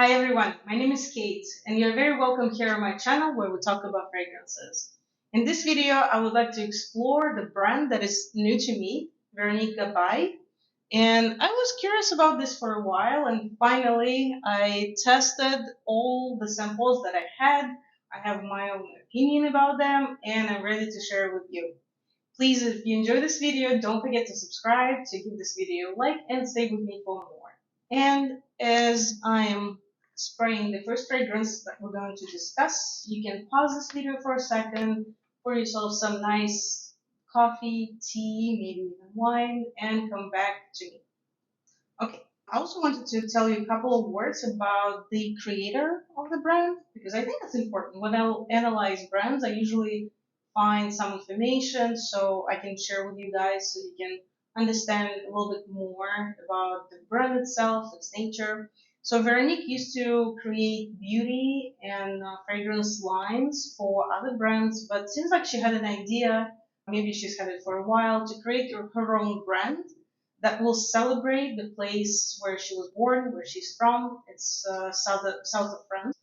Hi everyone, my name is Kate, and you're very welcome here on my channel where we talk about fragrances. In this video, I would like to explore the brand that is new to me, Veronique Gabai. And I was curious about this for a while, and finally I tested all the samples that I had. I have my own opinion about them, and I'm ready to share it with you. Please, if you enjoy this video, don't forget to subscribe, to give this video a like, and stay with me for more. And as I am spraying the first fragrance that we're going to discuss, you can pause this video for a second, pour yourself some nice coffee, tea, maybe even wine, and come back to me. Okay, I also wanted to tell you a couple of words about the creator of the brand because I think it's important. When I analyze brands, I usually find some information so I can share with you guys so you can understand a little bit more about the brand itself, its nature. So Veronique used to create beauty and fragrance lines for other brands, but seems like she had an idea, maybe she's had it for a while, to create her own brand that will celebrate the place where she was born, where she's from. It's south of France,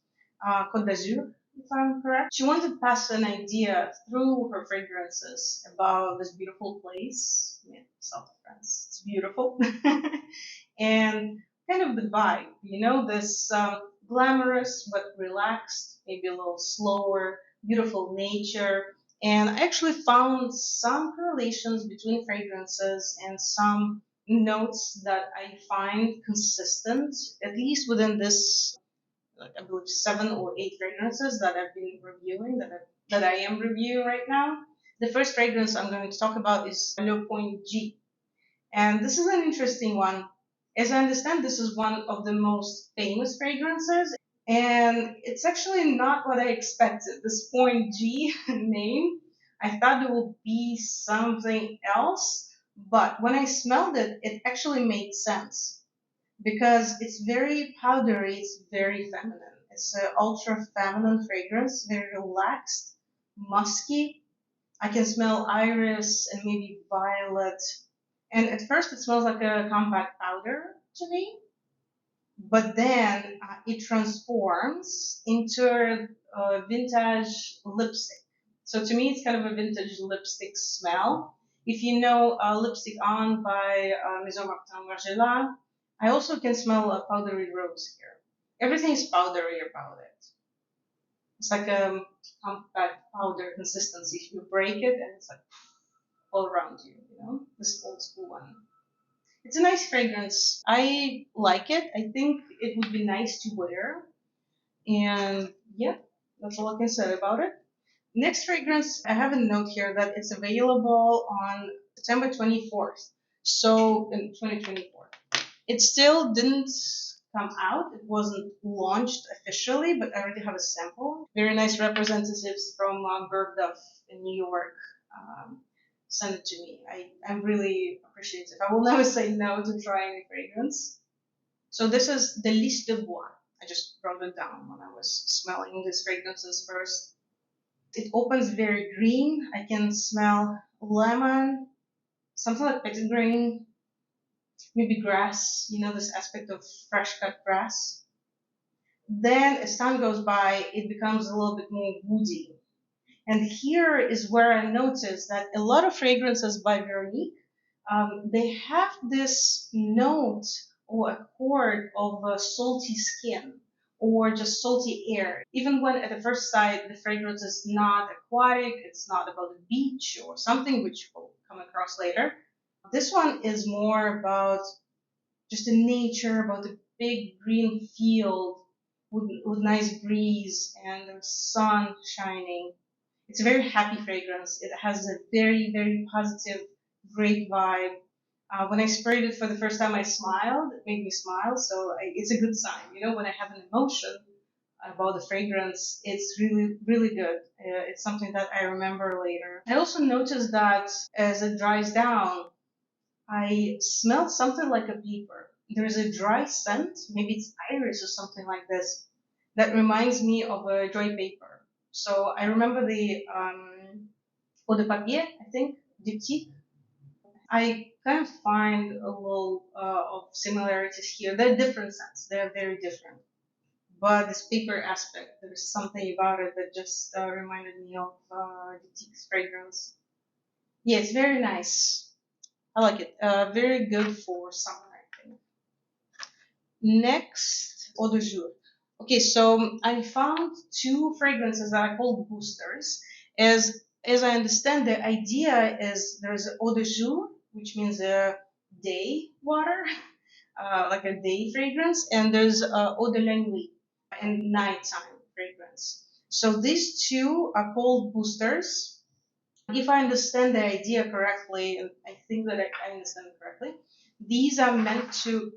Côte d'Azur, if I'm correct. She wanted to pass an idea through her fragrances about this beautiful place, yeah, south of France. It's beautiful, and kind of the vibe, this glamorous but relaxed, maybe a little slower, beautiful nature. And I actually found some correlations between fragrances and some notes that I find consistent, at least within this, like I believe 7 or 8 fragrances that I've been reviewing, that I am reviewing right now. The first fragrance I'm going to talk about is Le Point G. And this is an interesting one. As I understand, this is one of the most famous fragrances, and it's actually not what I expected. This Point G name, I thought it would be something else, but when I smelled it, it actually made sense because it's very powdery, it's very feminine. It's an ultra feminine fragrance, very relaxed, musky. I can smell iris and maybe violet. And at first, it smells like a compact powder to me, but then it transforms into a vintage lipstick. So to me, it's kind of a vintage lipstick smell. If you know Lipstick On by Maison Martin Margiela, I also can smell a powdery rose here. Everything is powdery about it. It's like a compact powder consistency. If you break it, and it's like all around you, this old school one. It's a nice fragrance. I like it. I think it would be nice to wear. And yeah, that's all I can say about it. Next fragrance, I have a note here that it's available on September 24th. So in 2024. It still didn't come out. It wasn't launched officially, but I already have a sample. Very nice representatives from Bergdorf in New York. Um, Send it to me. I'm really appreciative. I will never say no to trying a fragrance. So this is Délices de Bois. I just wrote it down when I was smelling these fragrances first. It opens very green. I can smell lemon, something like petitgrain, maybe grass, this aspect of fresh cut grass. Then as time goes by, it becomes a little bit more woody. And here is where I noticed that a lot of fragrances by Veronique, they have this note or accord of a salty skin or just salty air. Even when at the first sight the fragrance is not aquatic, it's not about the beach or something which we'll come across later. This one is more about just the nature, about the big green field with nice breeze and the sun shining. It's a very happy fragrance. It has a very, very positive, great vibe. When I sprayed it for the first time, I smiled. It made me smile, so it's a good sign. When I have an emotion about the fragrance, it's really, really good. It's something that I remember later. I also noticed that as it dries down, I smell something like a paper. There's a dry scent, maybe it's iris or something like this, that reminds me of a dry paper. So I remember the Eau de Papier, I think, Diptyque. I kind of find a little of similarities here. They're different scents. They're very different. but this paper aspect, there's something about it that just reminded me of Diptyque's fragrance. Yeah, it's very nice. I like it. Very good for summer, I think. Next, Eau du Jour. Okay, so I found two fragrances that I call boosters. As I understand, the idea is there's Eau du Jour, which means a day water, like a day fragrance, and there's Eau de la Nuit, and nighttime fragrance. So these two are called boosters. If I understand the idea correctly, and I think that I understand it correctly, these are meant to.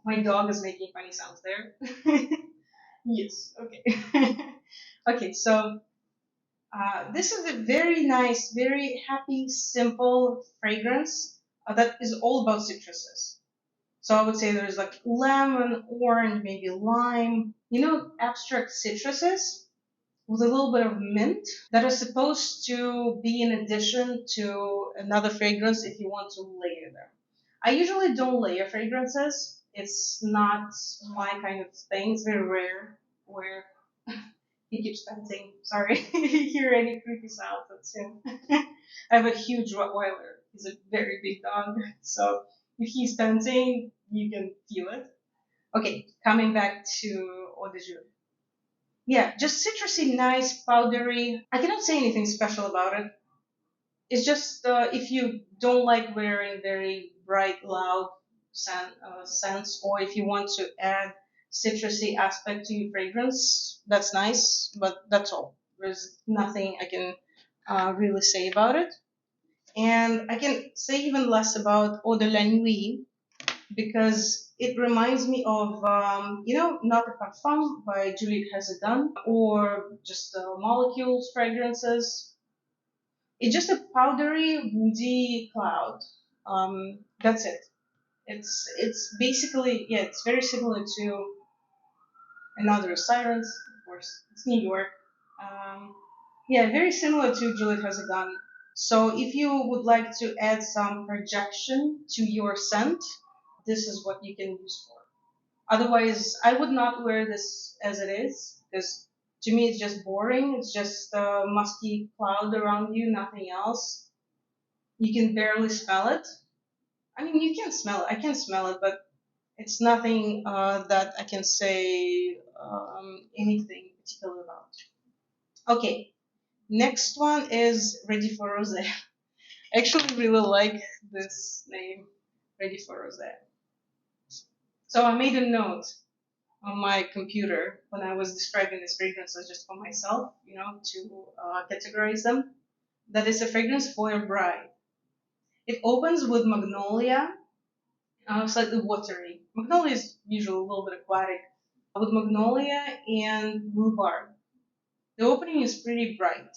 My dog is making funny sounds there. Yes, okay. Okay, so this is a very nice, very happy, simple fragrance that is all about citruses. So I would say there's like lemon, orange, maybe lime, abstract citruses with a little bit of mint that is supposed to be in addition to another fragrance if you want to layer them. I usually don't layer fragrances. It's not my kind of thing. It's very rare where he keeps panting. Sorry, if you hear any creepy sounds, that's him. I have a huge Rottweiler. He's a very big dog. So if he's panting, you can feel it. Okay, coming back to Eau de Jour. Yeah, just citrusy, nice, powdery. I cannot say anything special about it. It's just if you don't like wearing very bright, loud scents, or if you want to add citrusy aspect to your fragrance, that's nice, but that's all. There's nothing I can really say about it. And I can say even less about Eau de la Nuit because it reminds me of, Not a Parfum by Juliette Has, or just molecules fragrances. It's just a powdery, woody cloud. That's it. It's basically, yeah, it's very similar to another Sirens, of course. It's New York. Yeah, very similar to Juliette Has. So if you would like to add some projection to your scent, this is what you can use for. Otherwise, I would not wear this as it is because to me it's just boring. It's just a musky cloud around you, nothing else. You can barely smell it. I mean, you can smell it. I can smell it, but it's nothing that I can say anything particular about. Okay, next one is Ready for Rosé. I actually really like this name, Ready for Rosé. So I made a note on my computer when I was describing this fragrances just for myself, to categorize them. That is a fragrance for a bride. It opens with magnolia, slightly watery. Magnolia is usually a little bit aquatic. With magnolia and rhubarb. The opening is pretty bright.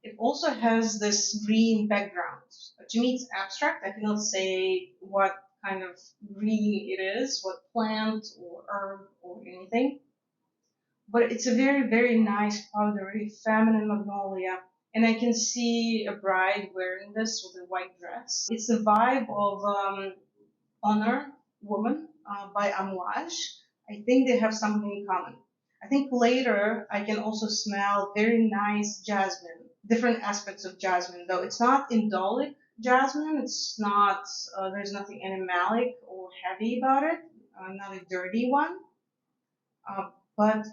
It also has this green background. To me, it's abstract. I cannot say what kind of green it is, what plant or herb or anything. But it's a very, very nice, powdery, feminine magnolia. And I can see a bride wearing this with a white dress. It's the vibe of Honor Woman by Amouage. I think they have something in common. I think later I can also smell very nice jasmine, different aspects of jasmine, though it's not indolic jasmine. It's not, there's nothing animalic or heavy about it, not a dirty one, but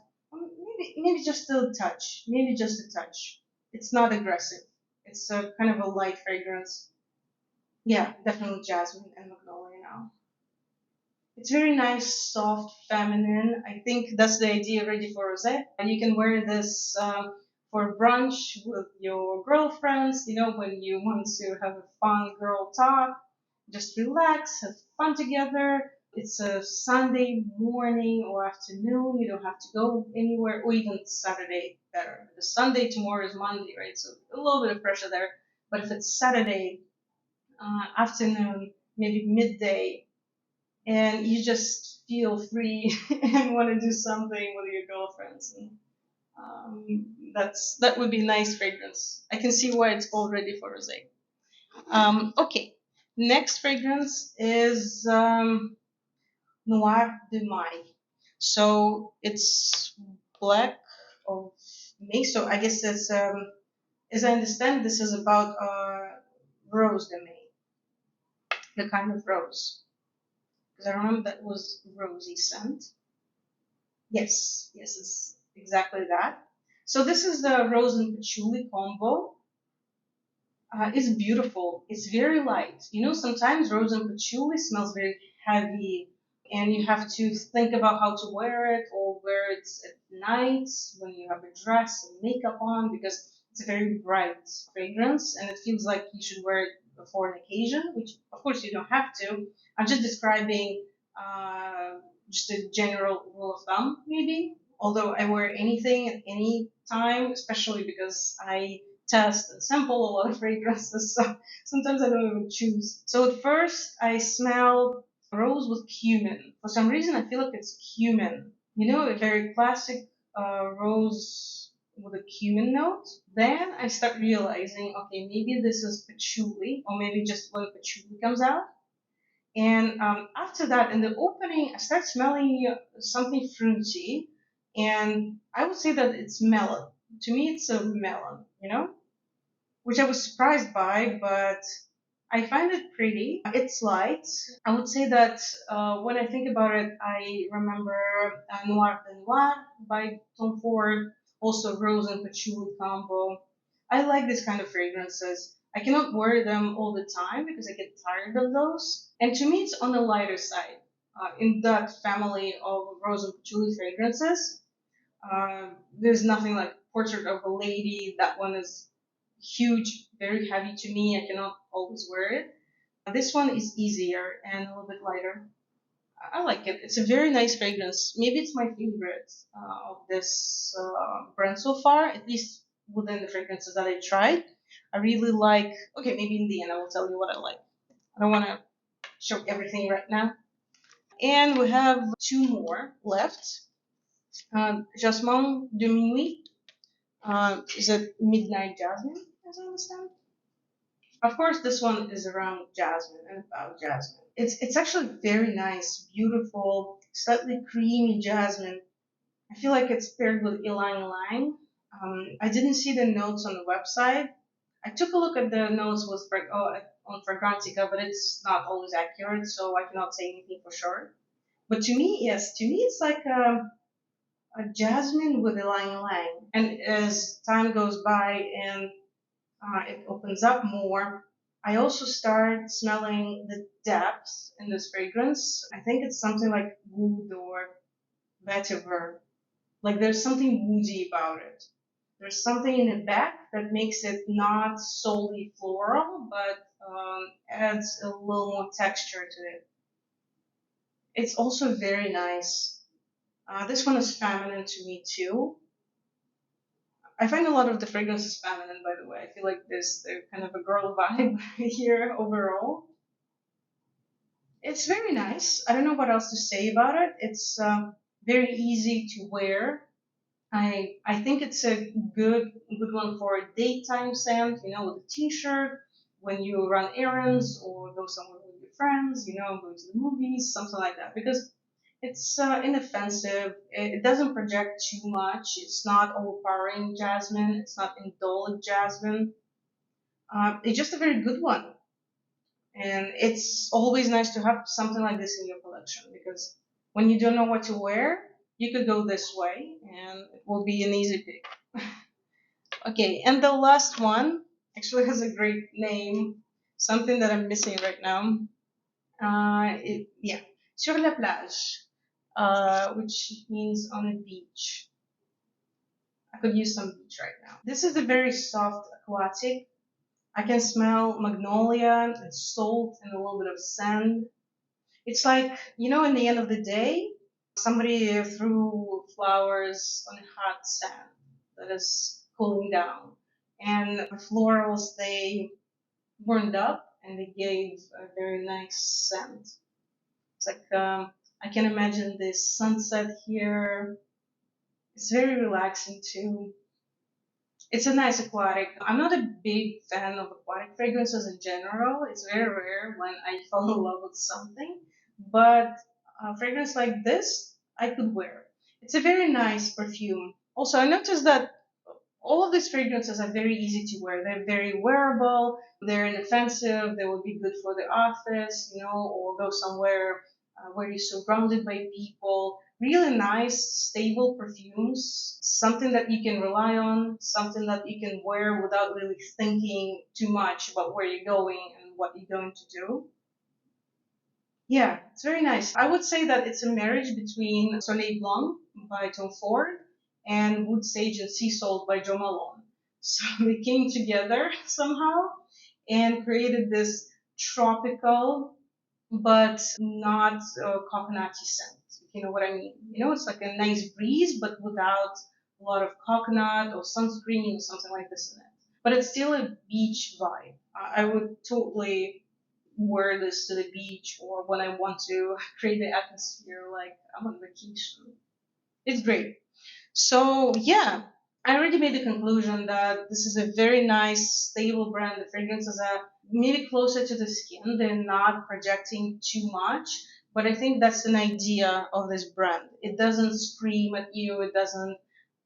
maybe just a touch, maybe just a touch. It's not aggressive. It's a kind of a light fragrance. Yeah, definitely jasmine and magnolia now. It's very nice, soft, feminine. I think that's the idea ready for rosé. And you can wear this for brunch with your girlfriends, when you want to have a fun girl talk. Just relax, have fun together. It's a Sunday morning or afternoon. You don't have to go anywhere, or even Saturday better. Because Sunday tomorrow is Monday, right? So a little bit of pressure there. But if it's Saturday afternoon, maybe midday, and you just feel free and want to do something with your girlfriends, and that would be nice fragrance. I can see why it's called ready for rosé. Okay, next fragrance is Noire De Mai. So it's black of May. So I guess that's as I understand, this is about Rose de May, the kind of rose. Because I remember that was rosy scent. Yes, yes, it's exactly that. So this is the rose and patchouli combo. It's beautiful. It's very light. You know, sometimes rose and patchouli smells very heavy, and you have to think about how to wear it or wear it at night when you have a dress and makeup on because it's a very bright fragrance and it feels like you should wear it for an occasion, which of course you don't have to. I'm just describing uh, just a general rule of thumb, maybe. Although I wear anything at any time, especially because I test and sample a lot of fragrances, so sometimes I don't even choose. So at first, I smell rose with cumin. For some reason, I feel like it's cumin. You know, a very classic rose with a cumin note. Then I start realizing, okay, maybe this is patchouli, or maybe just when patchouli comes out. And after that, in the opening, I start smelling something fruity, and I would say that it's melon. To me, it's a melon, you know, which I was surprised by, but I find it pretty. It's light. I would say that when I think about it, I remember Noir De Mai by Tom Ford, also rose and patchouli combo. I like this kind of fragrances. I cannot wear them all the time because I get tired of those. And to me, it's on the lighter side. In that family of rose and patchouli fragrances, there's nothing like Portrait of a Lady. That one is huge, very heavy to me. I cannot always wear it. This one is easier and a little bit lighter. I like it. It's a very nice fragrance. Maybe it's my favorite of this brand so far, at least within the fragrances that I tried. I really like. Okay, maybe in the end I will tell you what I like. I don't want to show everything right now. And we have two more left. Jasmin De Minuit. Is it Midnight Jasmine, as I understand? Of course, this one is around jasmine and about jasmine. It's actually very nice, beautiful, slightly creamy jasmine. I feel like it's paired with ylang ylang. I didn't see the notes on the website. I took a look at the notes with on Fragrantica, but it's not always accurate, so I cannot say anything for sure. But to me, yes, to me it's like a jasmine with ylang ylang. And as time goes by and it opens up more. I also start smelling the depth in this fragrance. I think it's something like wood or vetiver. Like there's something woody about it. There's something in the back that makes it not solely floral, but adds a little more texture to it. It's also very nice. This one is feminine to me too. I find a lot of the fragrances feminine, by the way. I feel like there's kind of a girl vibe here overall. It's very nice. I don't know what else to say about it. It's very easy to wear. I think it's a good one for a daytime scent. You know, with a t-shirt when you run errands or go somewhere with your friends. You know, go to the movies, something like that. Because it's inoffensive. It doesn't project too much. It's not overpowering jasmine. It's not indulgent jasmine. It's just a very good one. And it's always nice to have something like this in your collection because when you don't know what to wear, you could go this way and it will be an easy pick. Okay, and the last one actually has a great name, something that I'm missing right now. Yeah, Sur La Plage, which means on a beach. I could use some beach right now. This is a very soft aquatic. I can smell magnolia and salt and a little bit of sand. It's like, you know, in the end of the day, somebody threw flowers on hot sand that is cooling down. And the florals, they burned up and they gave a very nice scent. It's like, I can imagine this sunset here. It's very relaxing too. It's a nice aquatic. I'm not a big fan of aquatic fragrances in general. It's very rare when I fall in love with something. But a fragrance like this, I could wear. It's a very nice perfume. Also, I noticed that all of these fragrances are very easy to wear. They're very wearable. They're inoffensive. They will be good for the office, or go somewhere where you're surrounded by people. Really nice, stable perfumes. Something that you can rely on. Something that you can wear without really thinking too much about where you're going and what you're going to do. Yeah, it's very nice. I would say that it's a marriage between Soleil Blanc by Tom Ford and Wood Sage and Sea Salt by Joe Malone. So they came together somehow and created this tropical but not coconutty scent. If you know what I mean. It's like a nice breeze but without a lot of coconut or sunscreen or something like this in it. But it's still a beach vibe. I would totally wear this to the beach or when I want to create the atmosphere like I'm on vacation. It's great. So yeah, I already made the conclusion that this is a very nice, stable brand. The fragrances are maybe closer to the skin. They're not projecting too much, but I think that's an idea of this brand. It doesn't scream at you. It doesn't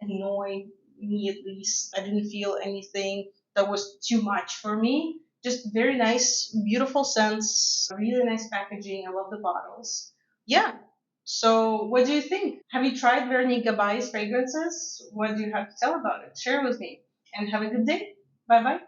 annoy me at least. I didn't feel anything that was too much for me. Just very nice, beautiful scents, really nice packaging. I love the bottles. Yeah, so, what do you think? Have you tried Veronique Gabai's fragrances? What do you have to tell about it? Share with me. And have a good day. Bye bye.